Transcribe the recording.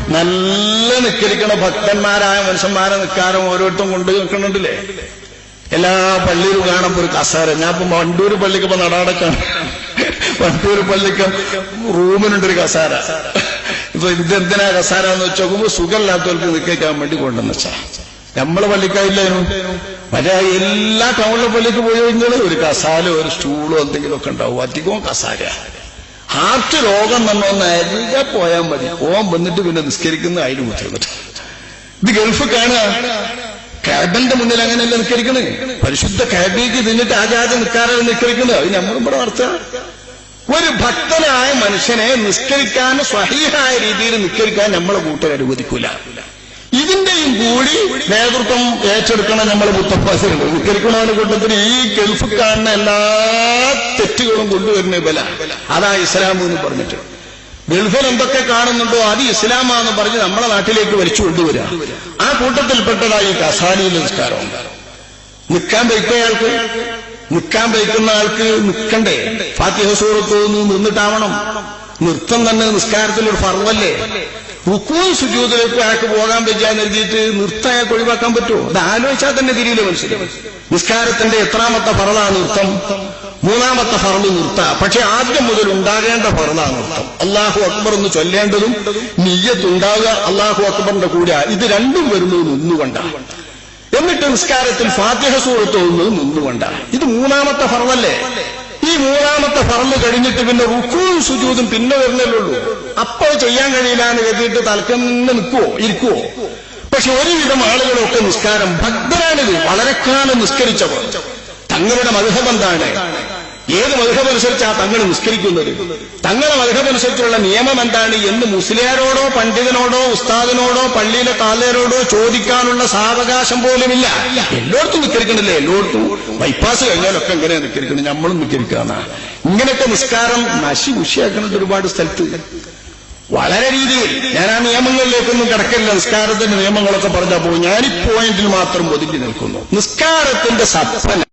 നല്ല നിക്കരിക്കണ ഭക്തന്മാരായ മനുഷ്യന്മാരെ നിൽക്കാനും ഓരോരുത്തരും കൊണ്ട് നിൽക്കണുണ്ടല്ലേ. എല്ലാ പള്ളിയിലും കാണുമ്പോ ഒരു കസേര. ഞാൻ ഇപ്പൊ വണ്ടൂർ പള്ളിക്ക് ഇപ്പൊ നടക്കാണ്. വണ്ടൂർ പള്ളിക്ക് റൂമിനുണ്ടൊരു കസേര. ഇപ്പൊ ഇതെന്തിനാ കസേര എന്ന് വെച്ച് നോക്കുമ്പോ സുഖമില്ലാത്തവർക്ക് നിൽക്കാൻ വേണ്ടി കൊണ്ടുവന്ന വെച്ചാ നമ്മളെ പള്ളിക്കായില്ലായിരുന്നു. മറ്റേ എല്ലാ ടൗണിലെ പള്ളിക്ക് പോയി കഴിഞ്ഞാൽ ഒരു കസാലോ ഒരു സ്റ്റൂളോ എന്തെങ്കിലുമൊക്കെ ഉണ്ടാവും. അധികവും കസാര. ഹാർട്ട് രോഗം വന്നൊന്ന് അരികെ പോയാൽ മതി. ഓൻ വന്നിട്ട് പിന്നെ നിസ്കരിക്കുന്ന അതിന് മുതിർന്നിട്ട്. ഇത് ഗൾഫ് കാണുക. കാബിന്റെ മുന്നിൽ അങ്ങനെയല്ല നിസ്കരിക്കണേ. പരിശുദ്ധ കാബിക്ക് തിന്നിട്ട് ആചാരം നിൽക്കാറാണ് നിസ്കരിക്കുന്നത്. അത് നമ്മളും ഇവിടെ നടത്തുക. ഒരു ഭക്തനായ മനുഷ്യനെ നിസ്കരിക്കാൻ സ്വഹീഹായ രീതിയിൽ നിസ്കരിക്കാൻ നമ്മളെ കൂട്ടർ അനുവദിക്കൂല. ഇതിന്റെയും കൂടി നേതൃത്വം ഏറ്റെടുക്കണം നമ്മളെ മുത്തപ്പാസുണ്ട്. നിസ്കരിക്കണവന്റെ കൂട്ടത്തിന് ഈ ഗൾഫ് കാണുന്ന എല്ലാ തെറ്റുകളും കൊണ്ടുവരുന്ന ബല. അതാ ഇസ്ലാം എന്ന് പറഞ്ഞിട്ട് ഗൾഫിൽ എന്തൊക്കെ കാണുന്നുണ്ടോ അത് ഇസ്ലാമാന്ന് പറഞ്ഞ് നമ്മളെ നാട്ടിലേക്ക് വലിച്ചു കൊണ്ടുവരിക. ആ കൂട്ടത്തിൽപ്പെട്ടതായി കസാലിയിലെ നിസ്കാരം. നിൽക്കാൻ വയ്ക്കയാൾക്ക് നിൽക്കാൻ വയ്ക്കുന്ന ആൾക്ക് നിൽക്കണ്ടേ? ഫാത്തിഹ സൂറത്ത് നിന്നിട്ടാവണം. നൃത്തം തന്നെ നിസ്കാരത്തിലൊരു ഫർവല്ലേ. റുക്കൂഉം സുജൂദിലേക്ക് അയാൾക്ക് പോകാൻ പറ്റാന്ന് എഴുതിയിട്ട് നൃത്തം അയാൾക്ക് ഒഴിവാക്കാൻ പറ്റുമോ? അത് ആലോചിച്ചാൽ തന്നെ തിരിയില്ല മനുഷ്യൻ. നിസ്കാരത്തിന്റെ എത്രാമത്തെ ഫറളാണ് നൃത്തം? മൂന്നാമത്തെ ഫറള് നിർത്ത. പക്ഷെ ആദ്യം മുതൽ ഉണ്ടാകേണ്ട ഫറളാണ് നൃത്തം. അല്ലാഹു അക്ബർ എന്ന് ചൊല്ലേണ്ടതും നിയ്യത്തുണ്ടാകുക അല്ലാഹു അക്ബറിന്റെ കൂടെ. ഇത് രണ്ടും വരുന്നത് നിന്നുകൊണ്ട. എന്നിട്ട് നിസ്കാരത്തിൽ ഫാത്തിഹ സൂറത്ത് നിന്നുകൊണ്ട. ഇത് മൂന്നാമത്തെ ഫറളല്ലേ. ഈ മൂന്നാമത്തെ ഫറള് കഴിഞ്ഞിട്ട് പിന്നെ റുക്കൂഉം സുജൂദും പിന്നെ വരുന്നല്ലുള്ളൂ. അപ്പോൾ ചെയ്യാൻ കഴിയില്ല എന്ന് കരുതിയിട്ട് തലക്കന്നെ നിൽക്കുവോ ഇരിക്കുവോ? പക്ഷെ ഒരുവിധം ആളുകളൊക്കെ നിസ്കാരം ഭക്തരാണിത്. വളരെ കാലം നിസ്കരിച്ചവർ. തങ്ങളുടെ മദ്ഹബ് എന്താണ്? ഏത് മദ്ഹബ് അനുസരിച്ചാ തങ്ങൾ നിസ്കരിക്കുന്നത്? തങ്ങളുടെ മദ്ഹബ് അനുസരിച്ചുള്ള നിയമം എന്താണ് എന്ന് മുസ്ലിയാരോടോ പണ്ഡിതനോടോ ഉസ്താദിനോടോ പള്ളിയിലെ കാലേരോടോ ചോദിക്കാനുള്ള സാവകാശം പോലുമില്ല. എല്ലായിടത്തും നിസ്കരിക്കണില്ലേ? എല്ലായിടത്തും ബൈപ്പാസ് കഴിഞ്ഞാലൊക്കെ എങ്ങനെയാ നിസ്കരിക്കുന്നത്? നമ്മളും നിസ്കരിക്കാന്നാ. ഇങ്ങനെയൊക്കെ നിസ്കാരം നശിമുഷിയാക്കുന്നത് ഒരുപാട് സ്ഥലത്ത് വളരെ രീതിയിൽ. ഞാൻ ആ നിയമങ്ങളിലേക്കൊന്നും കിടക്കില്ല. നിസ്കാരത്തിന്റെ നിയമങ്ങളൊക്കെ പറഞ്ഞാൽ പോകും. ഞാൻ ഈ പോയിന്റിൽ മാത്രം ഒതുങ്ങി നിൽക്കുന്നു. നിസ്കാരത്തിന്റെ സപ്പന